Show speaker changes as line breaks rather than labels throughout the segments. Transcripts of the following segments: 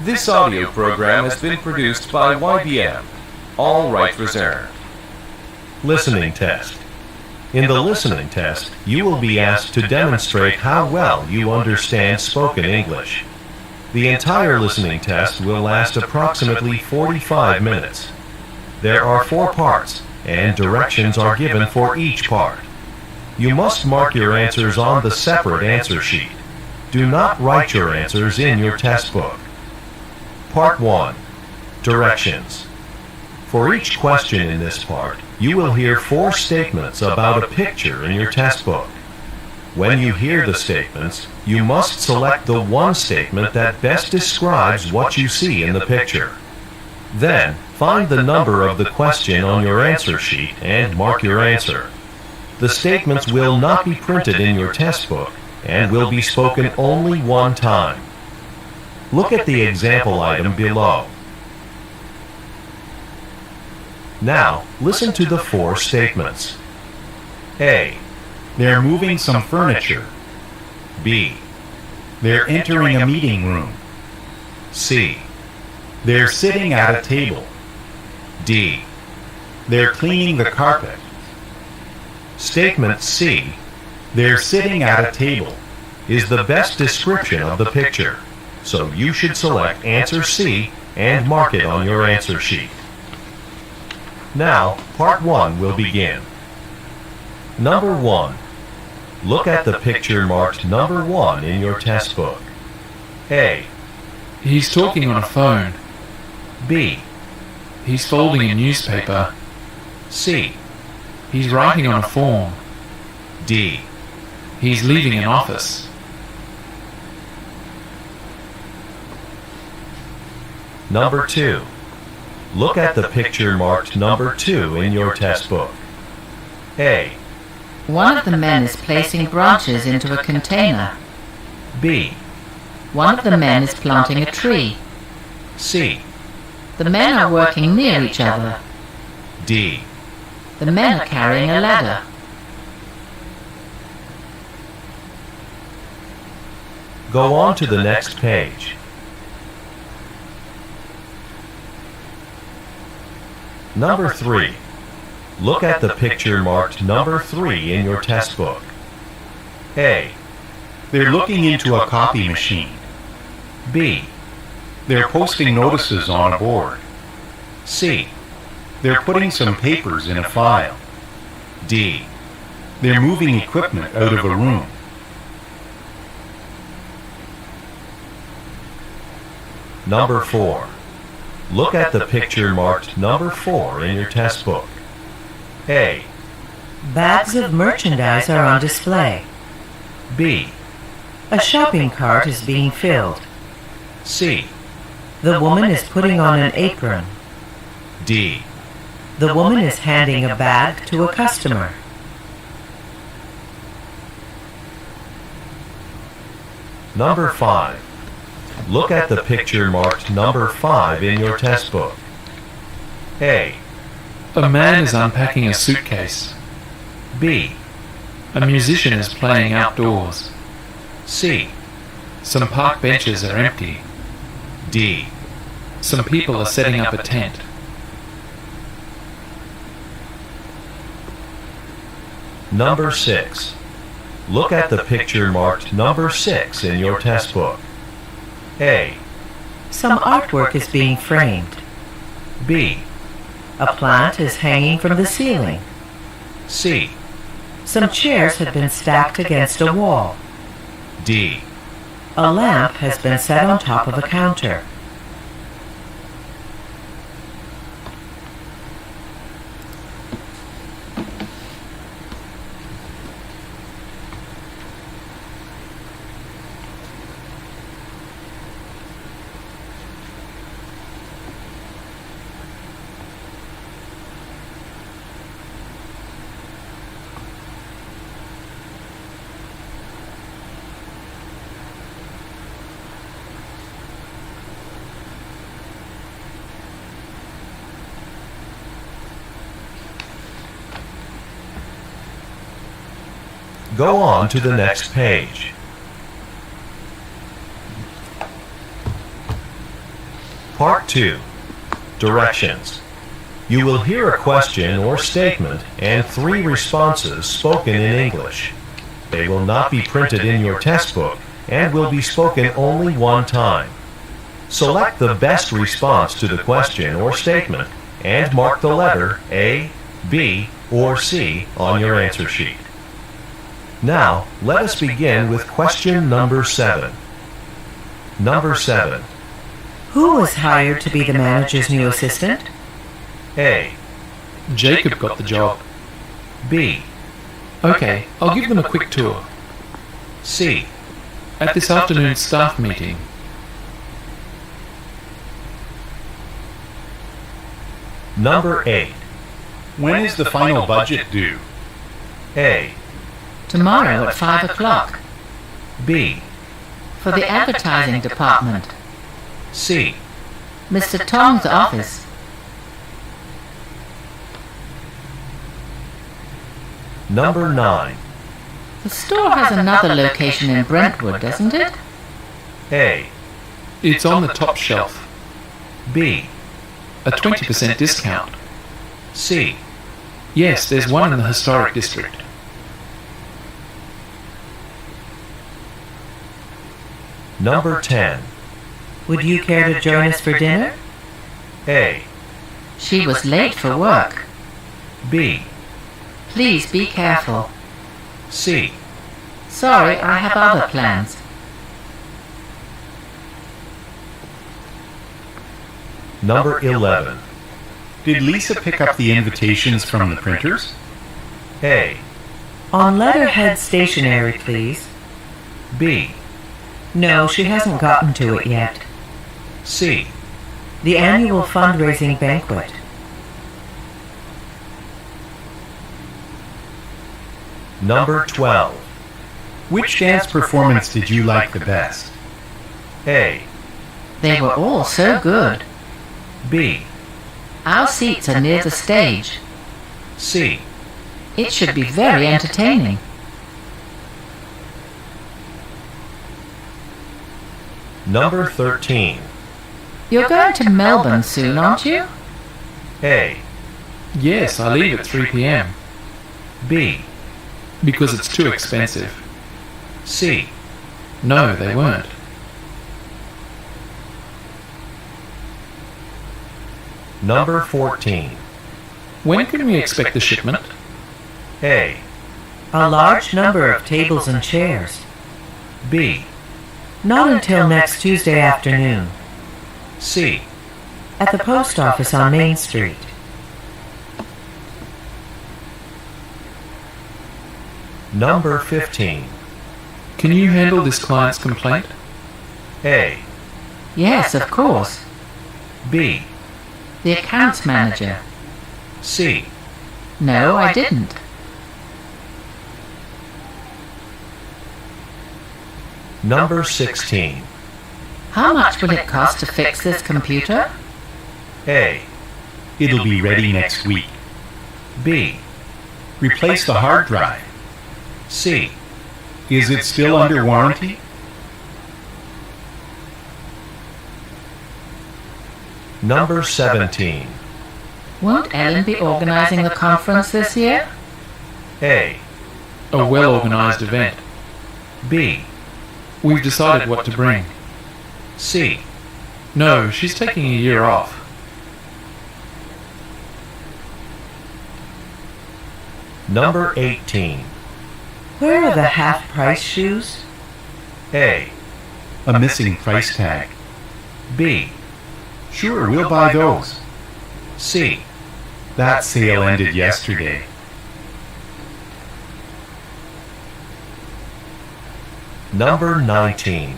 This audio program has been produced by YBM. All rights reserved.
Listening test. In the listening test, you will be asked to demonstrate how well you understand spoken English. The entire listening test will last approximately 45 minutes. There are 4 parts, and directions are given for each part. You must mark your answers on the separate answer sheet. Do not write your answers in your test book. Part 1. Directions. For each question in this part, you will hear 4 statements about a picture in your test book. When you hear the statements, you must select the one statement that best describes what you see in the picture. Then, find the number of the question on your answer sheet and mark your answer. The statements will not be printed in your test book and will be spoken only one time. Look at the example item below. Now, listen to the 4 statements. A.
They're moving some furniture.
B.
They're entering a meeting room.
C.
They're sitting at a table.
D.
They're cleaning the carpet.
Statement C
They're sitting at a table
is the best description of the picture, so you should select answer C and mark it on your answer sheet. Now, part 1 will begin. Number 1. Look at the picture marked number 1 in your test book. A.
He's talking on a phone.
B.
He's folding a newspaper.
C.
He's writing on a form.
D.
He's leaving an office.
Number 2. Look at the picture marked number 2 in your test book. A.
One of the men is placing branches into a container.
B.
One of the men is planting a tree.
C.
The men are working near each other.
D.
The men are carrying a ladder.
Go on to the next page. Number 3. Look at the picture marked number 3 in your test book. A.
They're looking into a copy machine.
B.
They're posting notices on a board.
C.
They're putting some papers in a file.
D.
They're moving equipment out of a room.
Number 4. Look at the picture marked number 4 in your test book. A.
Bags of merchandise are on display.
B.
A shopping cart is being filled.
C.
The woman is putting on an apron.
D.
The woman is handing a bag to a customer.
Number 5. Look at the picture marked number 5 in your test book. A.
A man is unpacking a suitcase.
B.
A musician is playing outdoors.
C.
Some park benches are empty.
D.
Some people are setting up a tent.
Number 6. Look at the picture marked number 6 in your test book. A.
Some artwork is being framed.
B.
A plant is hanging from the ceiling.
C.
Some chairs have been stacked against a wall.
D.
A lamp has been set on top of a counter.
Go on to the next page. Part 2. Directions. You will hear a question or statement and 3 responses spoken in English. They will not be printed in your test book and will be spoken only one time. Select the best response to the question or statement and mark the letter A, B, or C on your answer sheet. Now, let us begin with question number 7. Number 7.
Who was hired to be the manager's new assistant?
A,
Jacob got the job.
B,
Okay, I'll give them a quick tour.
C,
At this afternoon's staff meeting.
Number 8.
When is the final budget due?
A,
Tomorrow at 5 o'clock.
B,
For the advertising department.
C,
Mr. Tong's office.
Number 9.
The store has another location in Brentwood, doesn't it?
A,
It's on the top shelf.
B,
A 20% discount.
C,
Yes, there's one in the historic district.
Number 10.
Would you care to join us for dinner?
A,
She was late for work.
B,
Please be careful.
C,
Sorry, I have other plans.
Number 11.
Did Lisa pick up the invitations from the printers?
A,
On letterhead stationery, please.
B,
No, she hasn't gotten to it yet.
C,
The annual fundraising banquet.
Number 12.
Which dance performance did you like the best?
A,
They were all so good.
B,
Our seats are near the stage.
C,
It should be very entertaining.
Number 13.
You're going to Melbourne soon, aren't you?
A,
Yes, I leave at 3 p.m.
B,
because it's too expensive.
C,
No, they weren't.
Number 14.
When can we expect the shipment?
A,
A large number of tables and chairs.
B,
Not until next Tuesday afternoon.
C,
At the post office on Main Street.
Number 15.
Can you handle this client's complaint?
A,
Yes, of course.
B,
The accounts manager.
C,
No, I didn't.
Number 16.
How much will it cost to fix this computer?
A,
It'll be ready next week.
B,
Replace the hard drive.
C,
Is it still under warranty?
Number 17.
Won't Ellen be organizing the conference this year?
A,
A well-organized event.
B,
We've decided what to bring.
C,
No, she's taking a year off.
Number 18.
Where are the half-price shoes?
A,
A missing price tag.
B,
Sure, we'll buy those.
C,
That sale ended yesterday.
Number 19.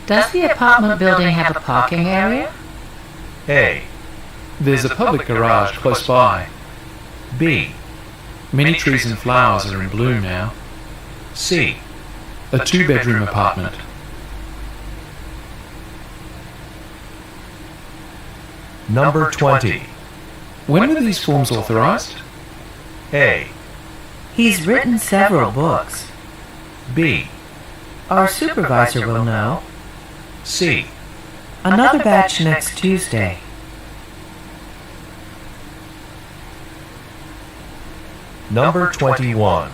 Does the apartment building have a parking area?
A,
There's a public garage close by.
B,
Many trees and flowers are in bloom now.
C,
A 2-bedroom apartment.
Number 20.
When were these forms authorized?
A,
He's written several books.
B,
Our supervisor will know.
C,
Another batch next Tuesday.
Number 21.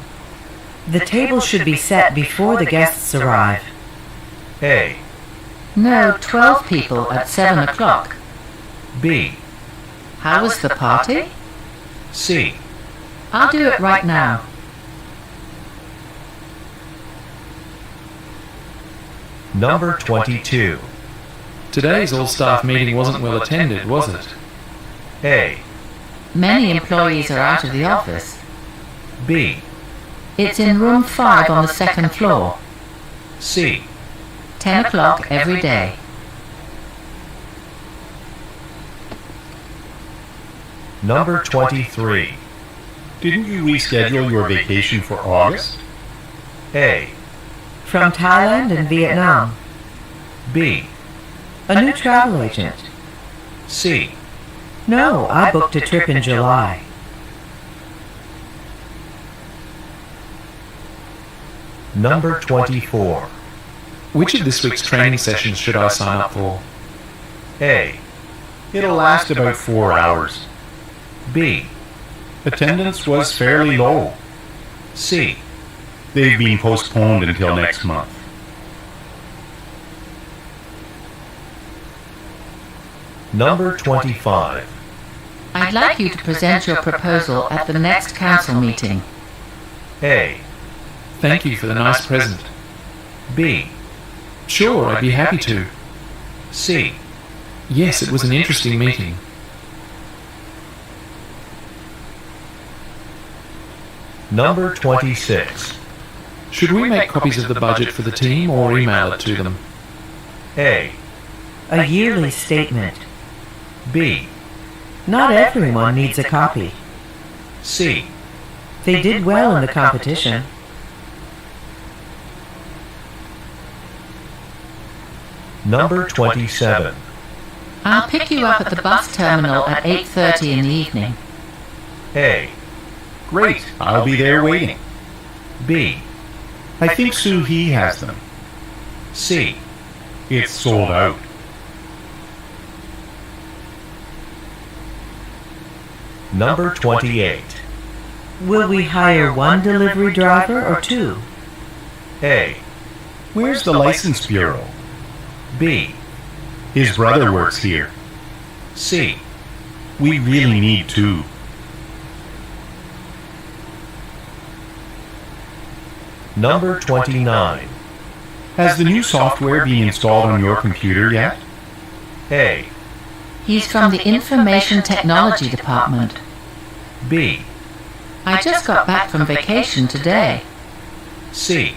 The table should be set before the guests arrive.
A.
No, 12 people at 7 o'clock.
B.
How was the party?
C.
I'll do it right now.
Number 22.
Today's all-staff meeting wasn't well attended, was it?
A.
Many employees are out of the office.
B.
It's in room 5 on the second floor.
C.
10 o'clock every day.
Number 23.
Didn't you reschedule your vacation for August?
A.
From Thailand and Vietnam.
B.
A new travel agent.
C.
No, I booked a trip in July.
Number 24.
Which of this week's training sessions should I sign up for?
A.
It'll last about 4 hours.
B.
Attendance was fairly low.
C.
They've been postponed until next month.
Number 25.
I'd like you to present your proposal at the next council meeting.
A.
Thank you for the nice present.
B.
Sure, I'd be happy to.
C.
Yes, it was an interesting meeting.
Number 26.
Should we make copies of the budget for the team or email it to them?
A.
A yearly statement.
B.
Not everyone needs a copy.
C.
They did well in the competition.
Number 27.
I'll pick you up at the bus terminal at 8:30 in the evening.
A.
Great, I'll be there waiting.
B.
I think Sue He has them.
C.
It's sold out.
Number 28.
Will we hire one delivery driver or two?
A.
Where's the license bureau?
B.
His brother works here.
C.
We really need two.
Number 29.
Has the new software been installed on your computer yet?
A.
He's from the Information Technology Department.
B.
I just got back from vacation today.
C.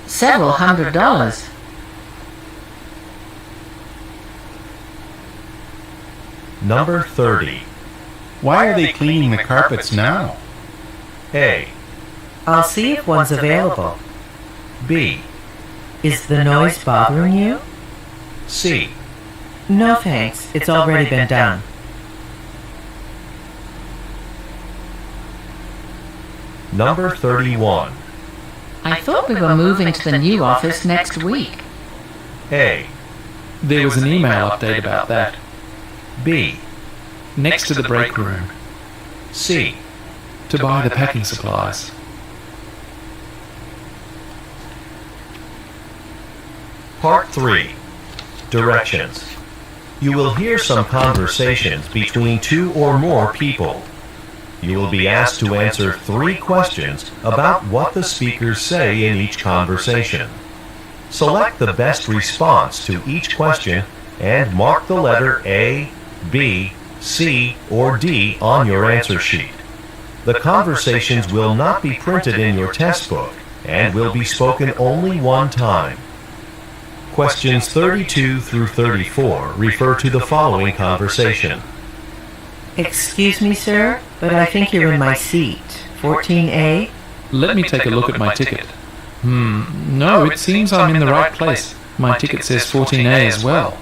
Several $100s.
Number 30.
Why are they cleaning the carpets now?
A.
I'll see if one's available.
B.
Is the noise bothering you?
C.
No thanks, it's already been done.
Number 31.
I thought we were moving to the new office next week.
A.
There was an email update about that.
B.
Next to the break room.
C.
To buy the packing supplies.
Part 3. Directions. You will hear some conversations between two or more people. You will be asked to answer 3 questions about what the speakers say in each conversation. Select the best response to each question and mark the letter A, B, C, or D on your answer sheet. The conversations will not be printed in your test book and will be spoken only one time. Questions 32 through 34 refer to the following conversation.
Excuse me, sir, but I think you're in my seat. 14A?
Let me take a look at my ticket. No, it seems I'm in the right place. My ticket says 14A as well.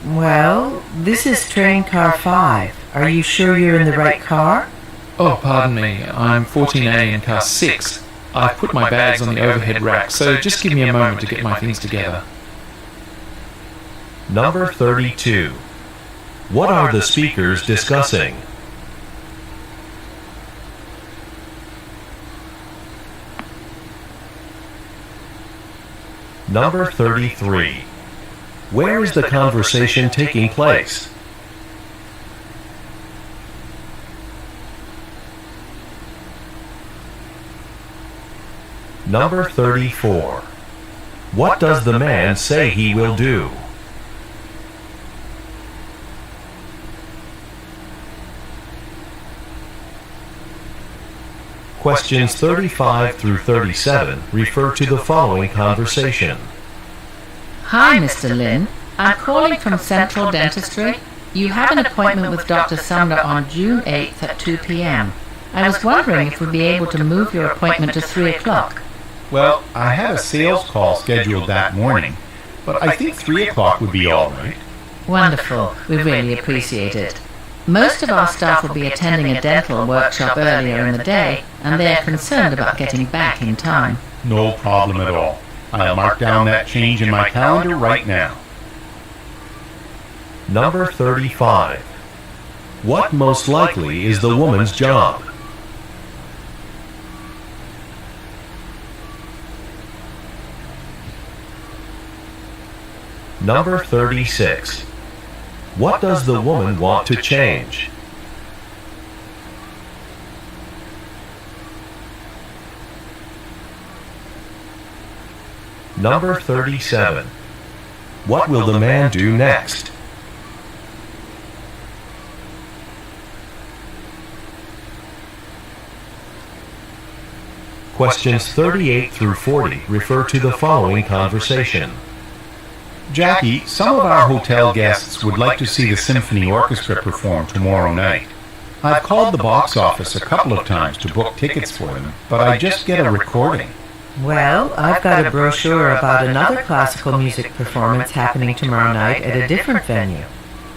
Well, this is train car 5. Are you sure you're in the right car?
Oh, pardon me, I'm 14A in car 6. I've put my bags on the overhead rack, so just give me a moment to get my things together.
Number 32. What are the speakers discussing? Number 33. Where is the conversation taking place? Number 34. What does the man say he will do? Questions 35 through 37 refer to the following conversation.
Hi, Mr. Lin. I'm calling from Central Dentistry. You have an appointment with Dr. Sumner on June 8th at 2 p.m. I was wondering if we'd be able to move your appointment to 3 o'clock.
Well, I had a sales call scheduled that morning, but I think 3 o'clock would be all right.
Wonderful. We really appreciate it. Most of our staff will be attending a dental workshop earlier in the day, and they are concerned about getting back in time.
No problem at all. I'll mark down that change in my calendar right now.
Number 35. What most likely is the woman's job? Number 36. What does the woman want to change? Number 37. What will the man do next? Questions 38 through 40 refer to the following conversation.
Jackie, some of our hotel guests would like to see the symphony orchestra perform tomorrow night. I've called the box office a couple of times to book tickets for them, but I just get a recording.
Well, I've got a brochure about another classical music performance happening tomorrow night at a different venue.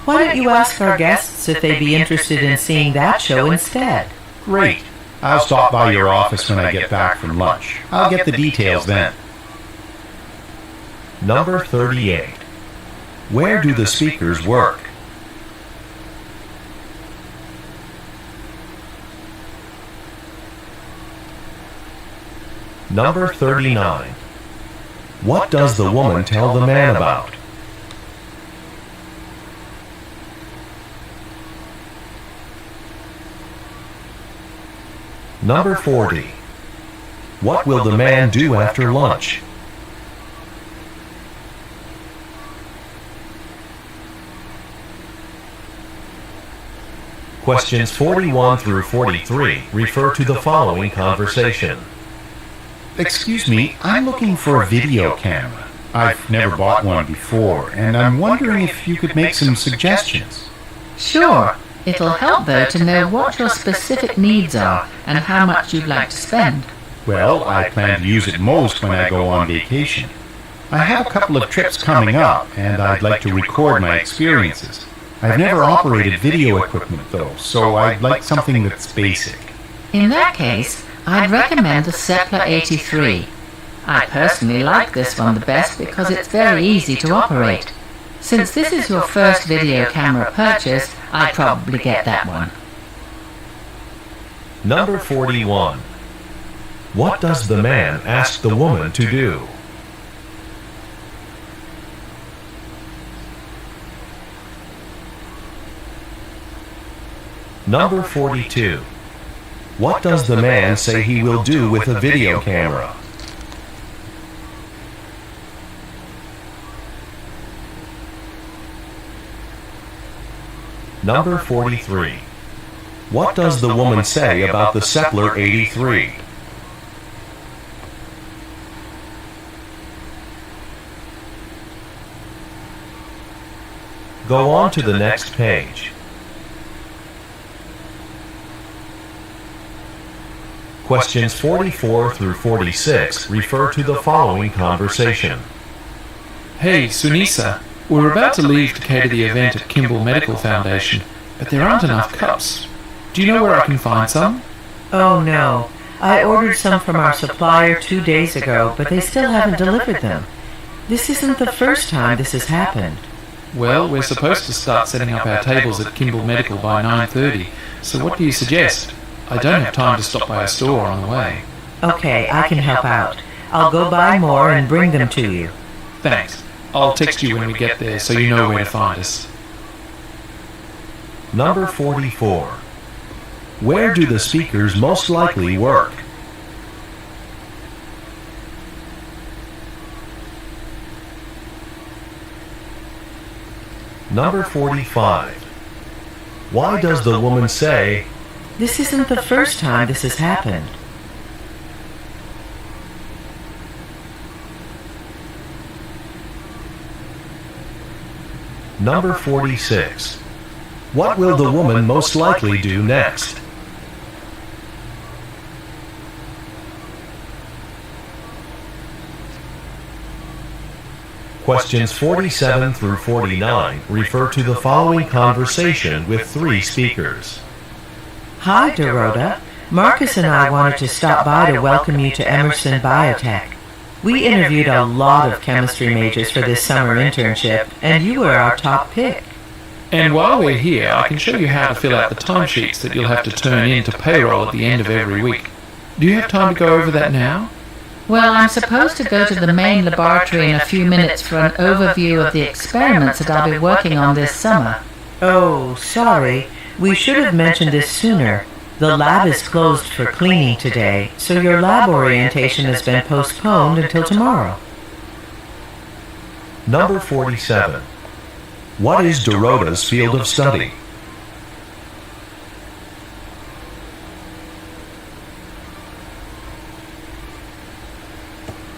Why don't you ask our guests if they'd be interested in seeing that show instead?
Great. I'll stop by your office when I get back from lunch. I'll get the details then.
Number 38. Where do the speakers work? Number 39. What does the woman tell the man about? Number 40. What will the man do after lunch? Questions 41 through 43 refer to the following conversation.
Excuse me, I'm looking for a video camera. I've never bought one before, and I'm wondering if you could make some suggestions.
Sure. It'll help, though, to know what your specific needs are and how much you'd like to spend.
Well, I plan to use it most when I go on vacation. I have a couple of trips coming up, and I'd like to record my experiences. I've never operated video equipment, though, so I'd like something that's basic.
In that case, I'd recommend the Sepler 83. I personally like this one the best because it's very easy to operate. Since this is your first video camera purchase, I'd probably get that one.
Number 41. What does the man ask the woman to do? Number 42. What does the man say he will do with a video camera? Number 43. What does the woman say about the Sepler 83? Go on to the next page. Questions 44 through 46 refer to the following conversation.
Hey, Sunisa, we're about to leave to cater the event at Kimball Medical Foundation, but there aren't enough cups. Do you know where I can find some?
Oh no, I ordered some from our supplier 2 days ago, but they still haven't delivered them. This isn't the first time this has happened.
Well, we're supposed to start setting up our tables at Kimball Medical by 9:30, so what do you suggest? I don't have time to stop by a store on the way.
Okay, I can help out. I'll go buy more and bring them to you.
Thanks. I'll text you when we get there so you know where to find us.
Number 44. Where do the speakers most likely work? Number 45. Why does the woman say,
This isn't the first time this has happened.
Number 46. What will the woman most likely do next? Questions 47 through 49 refer to the following conversation with three speakers.
Hi, Dorota. Marcus and I wanted to stop by to welcome you to Emerson Biotech. We interviewed a lot of chemistry majors for this summer internship, and you were our top pick.
And while we're here, I can show you how to fill out the timesheets that you'll have to turn in to payroll at the end of every week. Do you have time to go over that now?
Well, I'm supposed to go to the main laboratory in a few minutes for an overview of the experiments that I'll be working on this summer.
Oh, sorry. We should have mentioned this sooner. The lab is closed for cleaning today, so your lab orientation has been postponed until tomorrow.
Number 47. What is Dorota's field of study?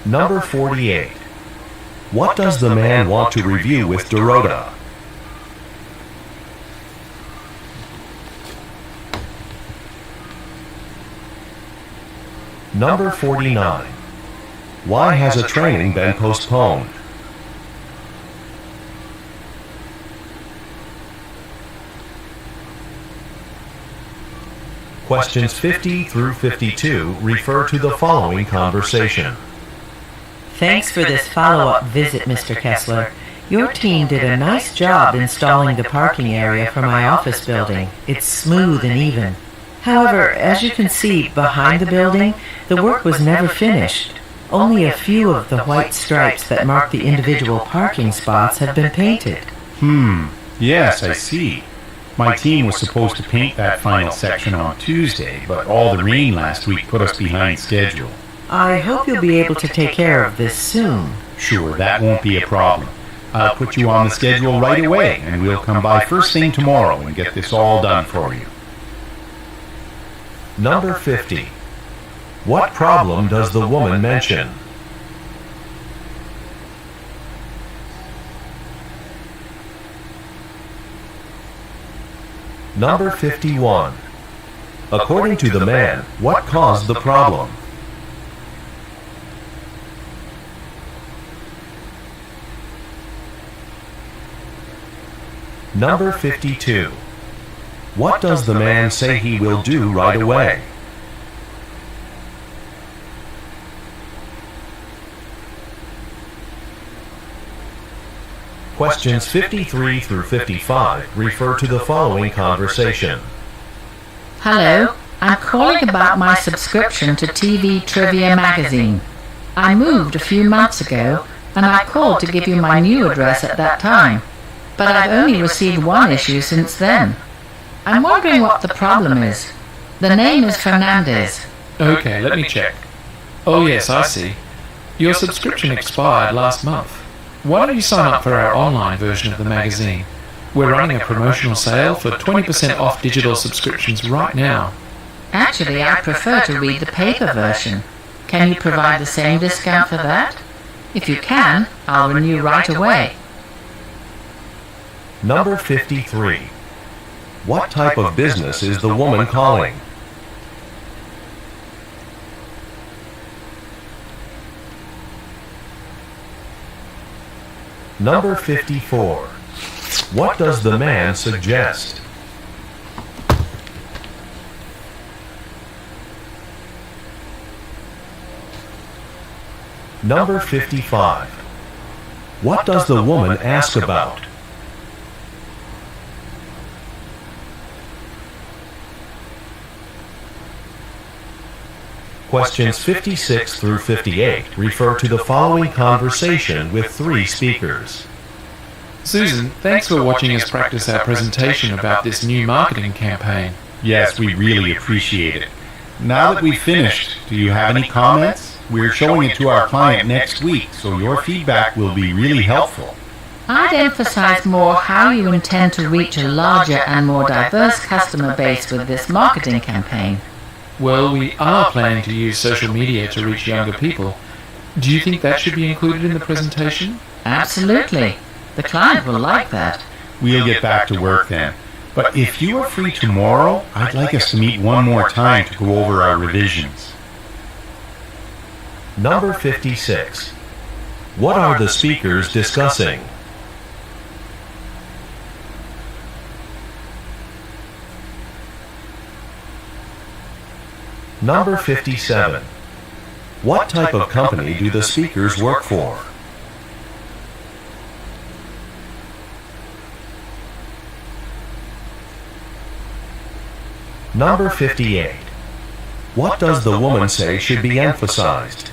Number 48. What does the man want to review with Dorota? Number 49. Why has a training been postponed? Questions 50 through 52 refer to the following conversation.
Thanks for this follow-up visit, Mr. Kessler. Your team did a nice job installing the parking area for my office building. It's smooth and even. However, as you can see behind the building, the work was never finished. Only a few of the white stripes that mark the individual parking spots have been painted.
Yes, I see. My team was supposed to paint that final section on Tuesday, but all the rain last week put us behind schedule.
I hope you'll be able to take care of this soon.
Sure, that won't be a problem. I'll put you on the schedule right away, and we'll come by first thing tomorrow and get this all done for you.
Number 50. What problem does the woman mention? Number 51. According to the man, what caused the problem? Number 52. What does the man say he will do right away? Questions 53 through 55 refer to the following conversation.
Hello, I'm calling about my subscription to TV Trivia magazine. I moved a few months ago, and I called to give you my new address at that time, but I've only received one issue since then. I'm wondering what the problem is. The name is Fernandez.
Okay, let me check. Oh yes, I see. Your subscription expired last month. Why don't you sign up for our online version of the magazine? We're running a promotional sale for 20% off digital subscriptions right now.
Actually, I prefer to read the paper version. Can you provide the same discount for that? If you can, I'll renew right away.
Number 53. What type of business is the woman calling? Number 54. What does the man suggest? Number 55. What does the woman ask about? Questions 56 through 58 refer to the following conversation with 3 speakers.
Susan, thanks for watching us practice our presentation about this new marketing campaign.
Yes, we really appreciate it. Now that we've finished, do you have any comments? We're showing it to our client next week, so your feedback will be really helpful.
I'd emphasize more how you intend to reach a larger and more diverse customer base with this marketing campaign.
Well, we are planning to use social media to reach younger people. Do you think that should be included in the presentation?
Absolutely. The client will like that.
We'll get back to work then. But if you are free tomorrow, I'd like us to meet one more time to go over our revisions.
Number 56. What are the speakers discussing? Number 57. What type of company do the speakers work for? Number 58. What does the woman say should be emphasized?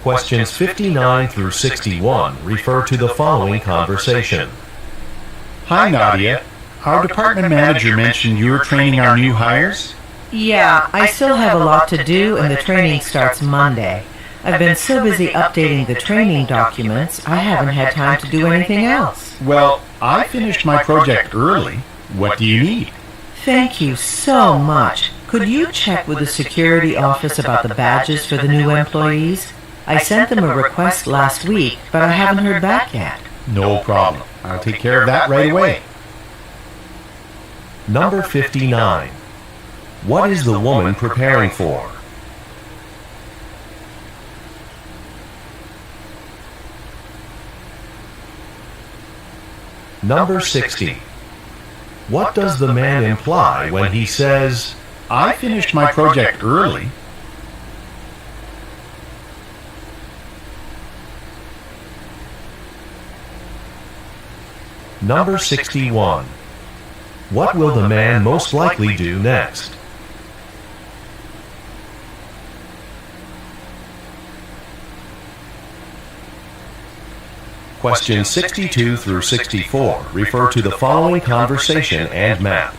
Questions 59 through 61 refer to the following conversation.
Hi, Nadia. Our department manager mentioned you're training our new hires?
Yeah, I still have a lot to do and the training starts Monday. I've been so busy updating the training documents, I haven't had time to do anything else.
Well, I finished my project early. What do you need?
Thank you so much. Could you check with the security office about the badges for the new employees? I sent them a request last week, but I haven't heard back yet.
No problem. I'll take care of that right away.
Number 59. What is the woman preparing for? Number 60. What does the man imply when he says,
I finished my project early?
Number 61. What will the man most likely do next? Questions 62 through 64 refer to the following conversation and map.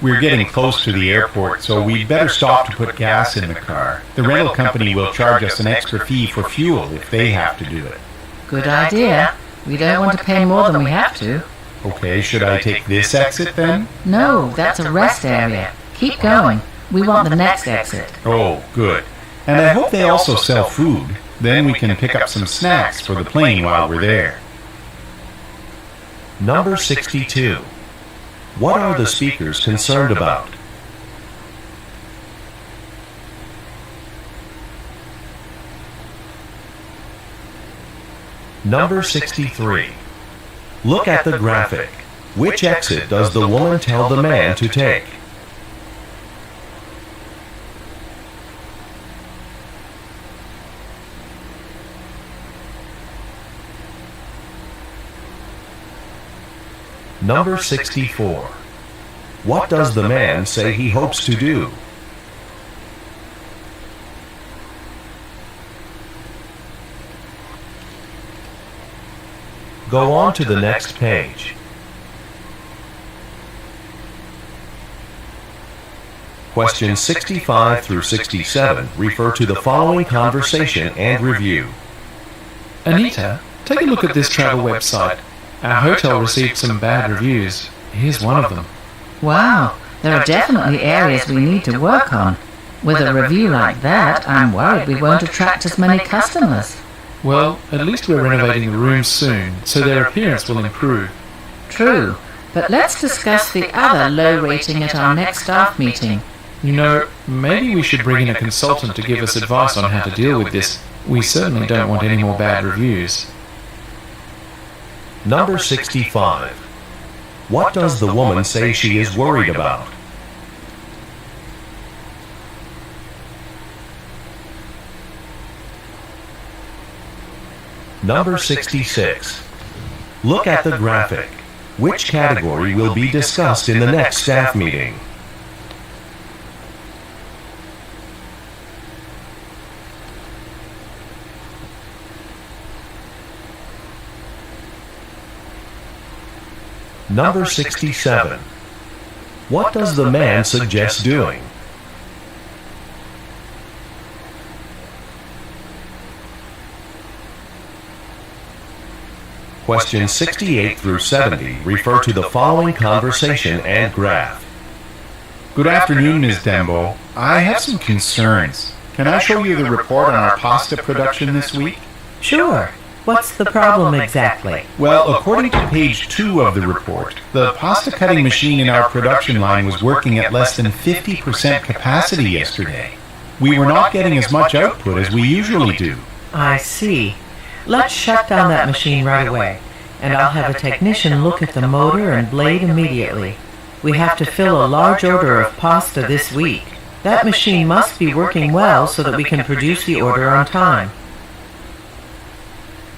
We're getting close to the airport, so we'd better stop to put gas in the car. The rental company will charge us an extra fee for fuel if they have to do it.
Good idea. We don't want to pay more than we have to.
Okay, should I take this exit then?
No, that's a rest area. Keep going. We want the next exit.
Oh, good. And I hope they also sell food. Then we can pick up some snacks for the plane while we're there.
Number 62. What are the speakers concerned about? Number 63. Look at the graphic. Which exit does the woman tell the man to take? Number 64. What does the man say he hopes to do? Go on to the next page. Questions 65 through 67 refer to the following conversation and review.
Anita, take a look at this travel website. Our hotel received some bad reviews. Here's one of them.
Wow, there are definitely areas we need to work on. With a review like that, I'm worried we won't attract as many customers.
Well, at least we're renovating the rooms soon, so their appearance will improve.
True, but let's discuss the other low rating at our next staff meeting.
You know, maybe we should bring in a consultant to give us advice on how to deal with this. We certainly don't want any more bad reviews.
Number 65. What does the woman say she is worried about? Number 66. Look at the graphic. Which category will be discussed in the next staff meeting? Number 67. What does the man suggest doing? Questions 68 through 70 refer to the following conversation and graph.
Good afternoon, Ms. Dembo. I have some concerns. Can I show you the report on our pasta production this week?
Sure. What's the problem exactly?
Well, according to page 2 of the report, the pasta cutting machine in our production line was working at less than 50% capacity yesterday. We were not getting as much output as we usually do.
I see. Let's shut down that machine right away, and I'll have a technician look at the motor and blade immediately. We have to fill a large order of pasta this week. That machine must be working well so that we can produce the order on time.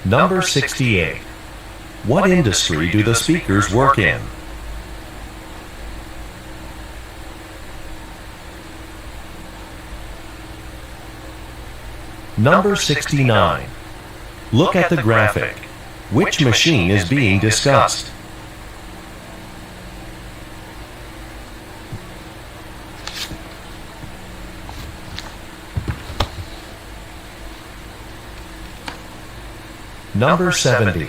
Number 68. What industry do the speakers work in? Number 69. Look at the graphic. Which machine is being discussed? Number 70.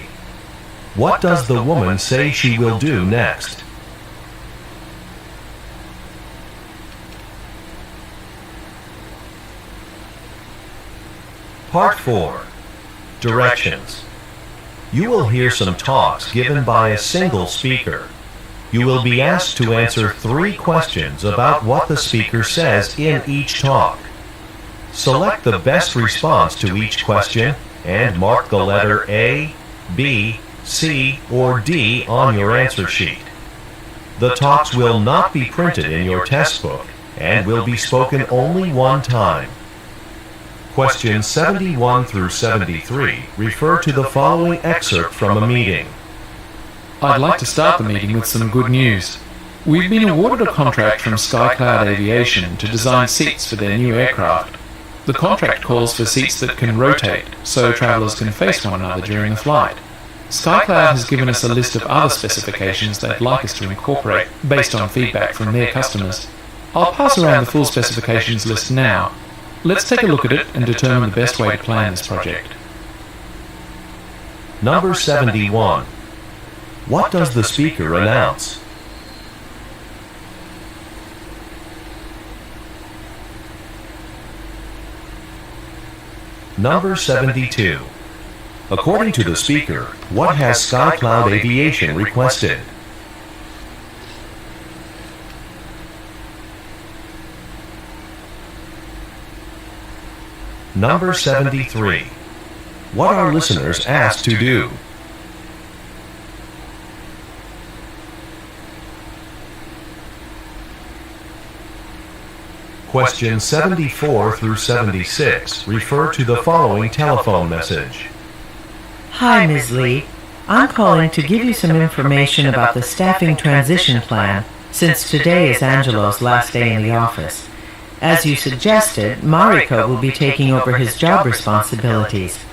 What does the woman say she will do next? Part 4. Directions. You will hear some talks given by a single speaker. You will be asked to answer 3 questions about what the speaker says in each talk. Select the best response to each question and mark the letter A, B, C, or D on your answer sheet. The talks will not be printed in your test book and will be spoken only one time. Questions 71 through 73 refer to the following excerpt from a meeting.
I'd like to start the meeting with some good news. We've been awarded a contract from SkyCloud Aviation to design seats for their new aircraft. The contract calls for seats that can rotate, so travellers can face one another during the flight. SkyCloud has given us a list of other specifications they'd like us to incorporate based on feedback from their customers. I'll pass around the full specifications list now. Let's take a look at it and determine the best way to plan this project.
Number 71. What does the speaker announce? Number 72. According to the speaker, what has SkyCloud Aviation requested? Number 73. What are listeners asked to do? Questions 74 through 76 refer to the following telephone message.
Hi, Ms. Lee. I'm calling to give you some information about the staffing transition plan, since today is Angelo's last day in the office. As you suggested, Mariko will be taking over his job responsibilities.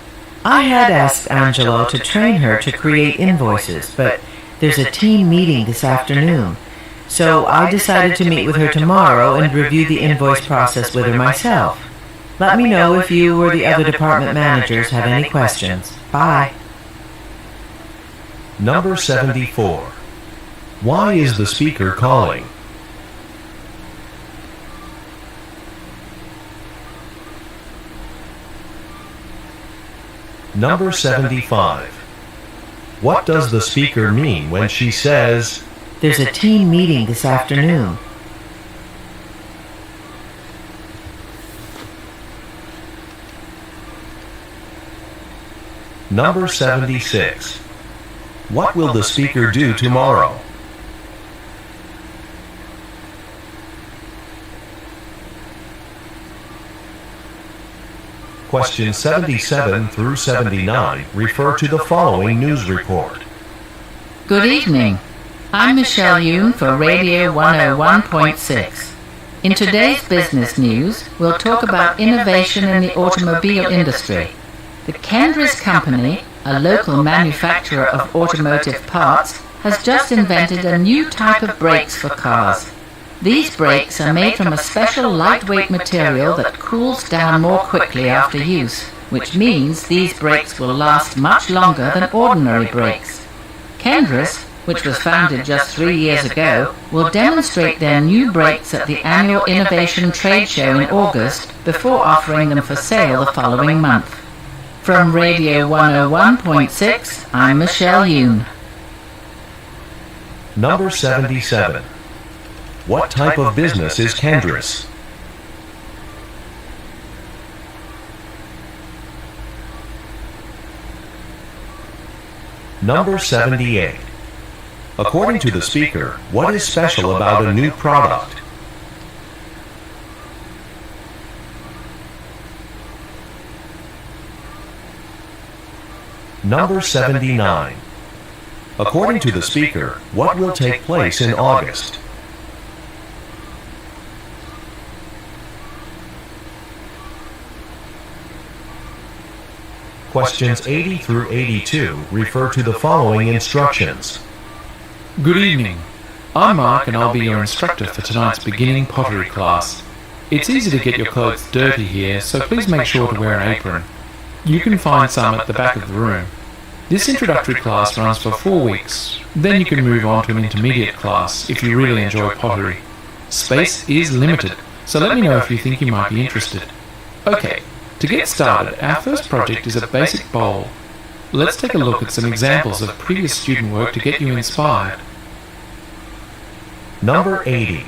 I had asked Angelo to train her to create invoices, but there's a team meeting this afternoon. So I decided to meet with her tomorrow and review the invoice process with her myself. Let me know if you or the other department managers have any questions. Bye.
Number 74. Why is the speaker calling? Number 75. What does the speaker mean when she says,
"There's a team meeting this afternoon"?
Number 76. What will the speaker do tomorrow? Questions 77 through 79 refer to the following news report.
Good evening. I'm Michelle Yoon for Radio 101.6. In today's business news, we'll talk about innovation in the automobile industry. The Kendris Company, a local manufacturer of automotive parts, has just invented a new type of brakes for cars. These brakes are made from a special lightweight material that cools down more quickly after use, which means these brakes will last much longer than ordinary brakes. Kendris, which was founded just 3 years ago, will demonstrate their new brakes at the annual Innovation Trade Show in August before offering them for sale the following month. From Radio 101.6, I'm Michelle Yoon.
Number 77. What type of business is Kendris? Number 78. According to the speaker, what is special about a new product? Number 79. According to the speaker, what will take place in August? Questions 80 through 82 refer to the following instructions.
Good evening. I'm Mark and I'll be your instructor for tonight's beginning pottery class. It's easy to get your clothes dirty here, so please make sure to wear an apron. You can find some at the back of the room. This introductory class runs for 4 weeks, then you can move on to an intermediate class if you really enjoy pottery. Space is limited, so let me know if you think you might be interested. Okay, to get started, our first project is a basic bowl. Let's take a look at some examples of previous student work to get you inspired.
Number 80.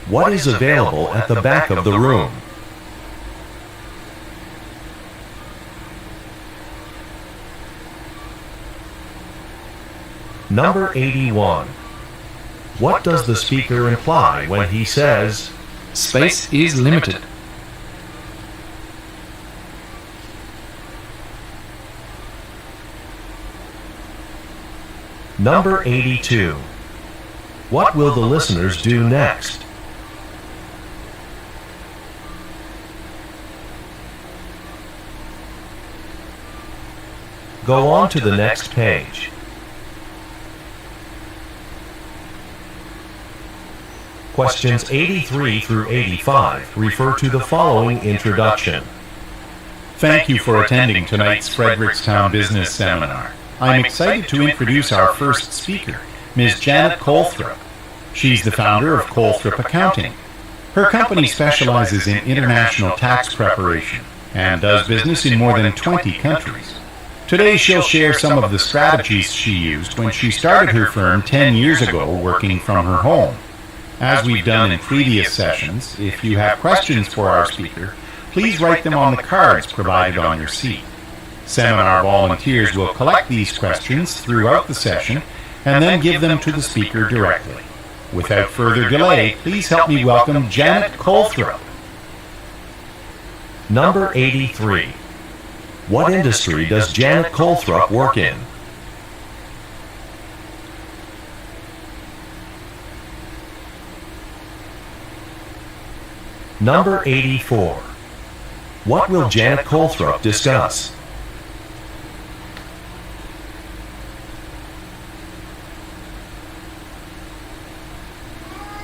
What is available at the back of the room? Number 81. What does the speaker imply when he says,
Space is limited.
Number 82. What will the listeners do next? Go on to the next page. Questions 83 through 85 refer to the following introduction.
Thank you for attending tonight's Frederickstown Business Seminar. I'm excited to introduce our first speaker, Ms. Janet Colthrop. She's the founder of Colthrop Accounting. Her company specializes in international tax preparation and does business in more than 20 countries. Today she'll share some of the strategies she used when she started her firm 10 years ago working from her home. As we've done in previous sessions, if you have questions for our speaker, please write them on the cards provided on your seat. Seminar volunteers will collect these questions throughout the session and then give them to the speaker directly. Without further delay, please help me welcome Janet Colthrop.
Number 83. What industry does Janet Colthrop work in? Number 84. What will Janet Colthrop discuss?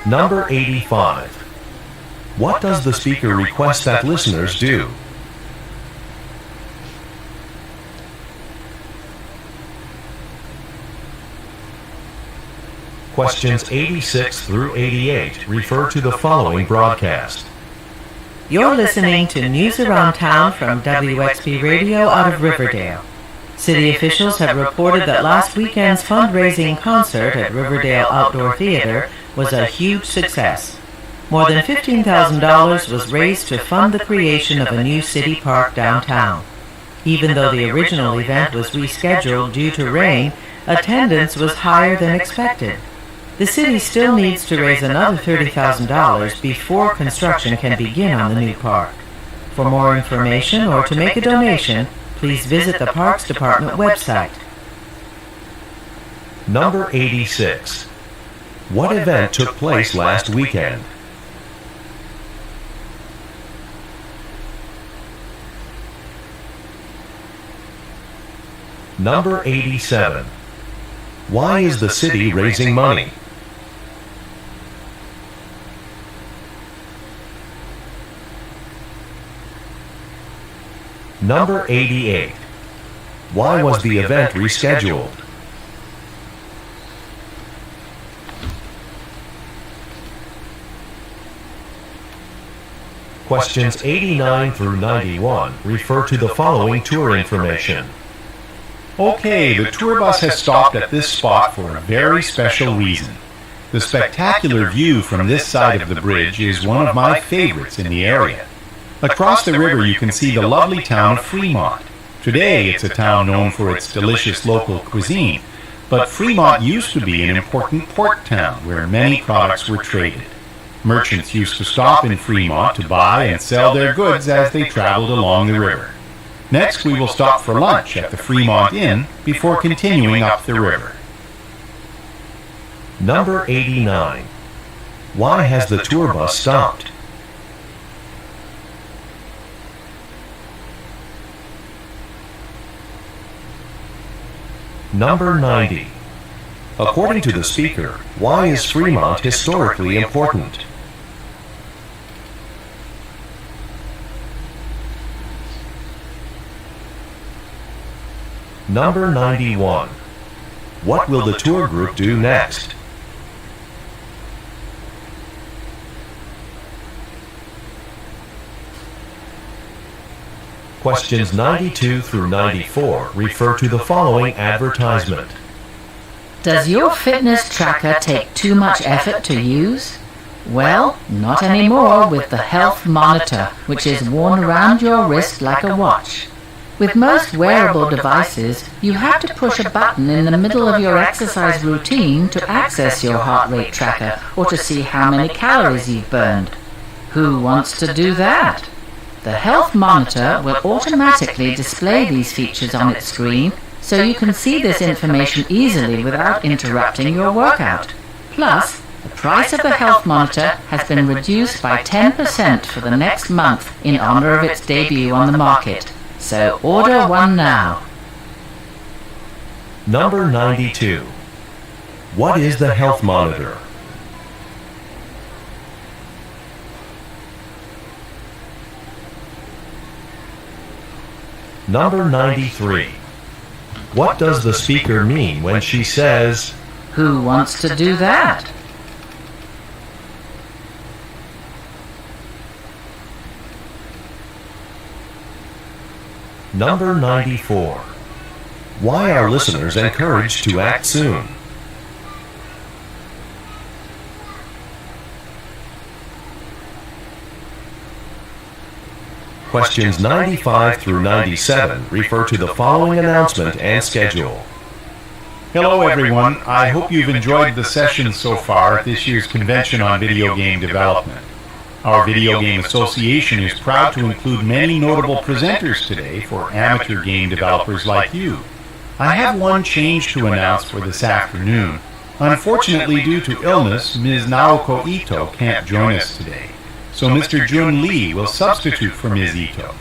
Number 85. What does the speaker request that listeners do? Questions 86 through 88 refer to the following broadcast.
You're listening to News Around Town from WXP Radio out of Riverdale. City officials have reported that last weekend's fundraising concert at Riverdale Outdoor Theater was a huge success. More than $15,000 was raised to fund the creation of a new city park downtown. Even though the original event was rescheduled due to rain, attendance was higher than expected. The city still needs to raise another $30,000 before construction can begin on the new park. For more information or to make a donation, please visit the Parks Department website.
Number 86. What event took place last weekend? Number 87. Why is the city raising money? Number 88. Why was the event rescheduled? Questions 89 through 91 refer to the following tour information.
Okay, the tour bus has stopped at this spot for a very special reason. The spectacular view from this side of the bridge is one of my favorites in the area. Across the river you can see the lovely town of Fremont. Today it's a town known for its delicious local cuisine, but Fremont used to be an important port town where many products were traded. Merchants used to stop in Fremont to buy and sell their goods as they traveled along the river. Next we will stop for lunch at the Fremont Inn before continuing up the river.
Number 89. Why has the tour bus stopped? Number 90. According to the speaker, why is Fremont historically important? Number 91. What will the tour group do next? Questions 92 through 94 refer to the following advertisement.
Does your fitness tracker take too much effort to use? Well, not anymore with the Health Monitor, which is worn around your wrist like a watch. With most wearable devices, you have to push a button in the middle of your exercise routine to access your heart rate tracker or to see how many calories you've burned. Who wants to do that? The Health Monitor will automatically display these features on its screen, so you can see this information easily without interrupting your workout. Plus, the price of the Health Monitor has been reduced by 10% for the next month in honor of its debut on the market. So order one now.
Number 92. What is the Health Monitor? Number 93. What does the speaker mean when she says,
Who wants to do that?
Number 94. Why are listeners encouraged to act soon? Questions 95 through 97 refer to the following announcement and schedule.
Hello everyone, I hope you've enjoyed the sessions so far at this year's Convention on Video Game Development. Our Video Game Association is proud to include many notable presenters today for amateur game developers like you. I have one change to announce for this afternoon. Unfortunately, due to illness, Ms. Naoko Ito can't join us today, so Mr. Jun Lee will substitute for Ms. Ito.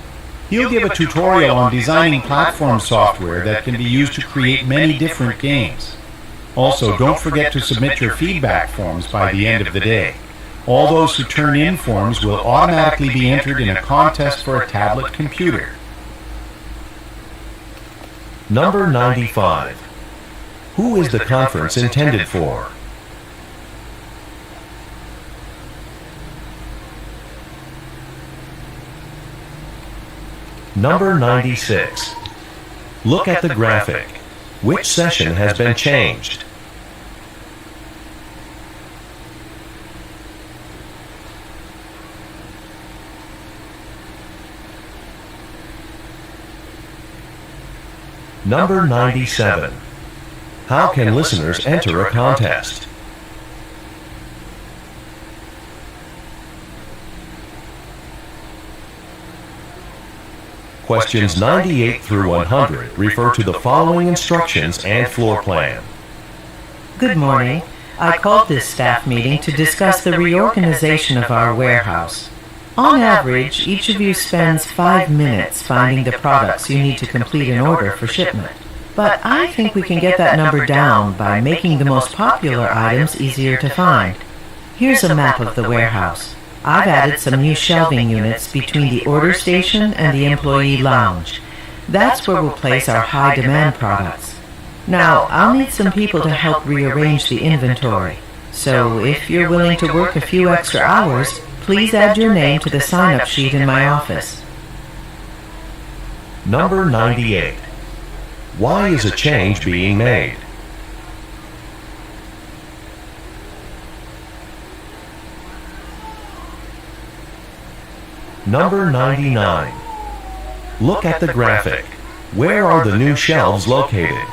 He'll give a tutorial on designing platform software that can be used to create many different games. Also, don't forget to submit your feedback forms by the end of the day. All those who turn in forms will automatically be entered in a contest for a tablet computer.
Number 95. Who is the conference intended for? Number 96. Look at the graphic. Which session has been changed? Number 97. How can listeners enter a contest? Questions 98 through 100 refer to the following instructions and floor plan.
Good morning. I called this staff meeting to discuss the reorganization of our warehouse. On average, each of you spends 5 minutes finding the products you need to complete an order for shipment. But I think we can get that number down by making the most popular items easier to find. Here's a map of the warehouse. I've added some new shelving units between the order station and the employee lounge. That's where we'll place our high-demand products. Now, I'll need some people to help rearrange the inventory. So if you're willing to work a few extra hours, please add your name to the sign-up sheet in my office.
Number 98. Why is a change being made? Number 99. Look at the graphic. Where are the new shelves located?